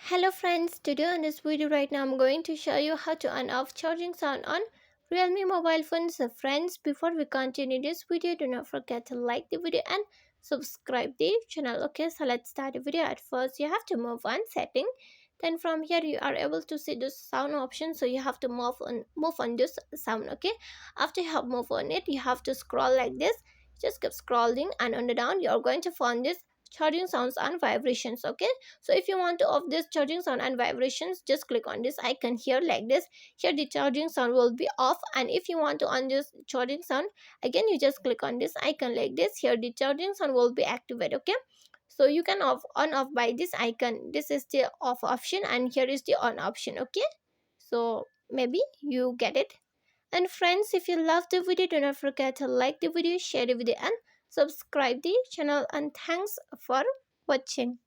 Hello friends, today in this video right now I'm going to show you how to on off charging sound on Realme mobile phones. So friends, before we continue this video, do not forget to like the video and subscribe the channel. Okay, so let's start the video. At first you have to move on setting, then from here you are able to see the sound option, so you have to move on this sound. Okay, after you have moved on it, you have to scroll like this. Just keep scrolling and on the down you are going to find this charging sounds and vibrations. Okay, so if you want to off this charging sound and vibrations, just click on this icon here like this. Here the charging sound will be off, and if you want to on this charging sound, again you just click on this icon like this. Here the charging sound will be activated. Okay, so you can off on off by this icon. This is the off option and here is the on option. Okay, so maybe you get it. And friends, if you love the video, do not forget to like the video, share the video and subscribe the channel. And thanks for watching.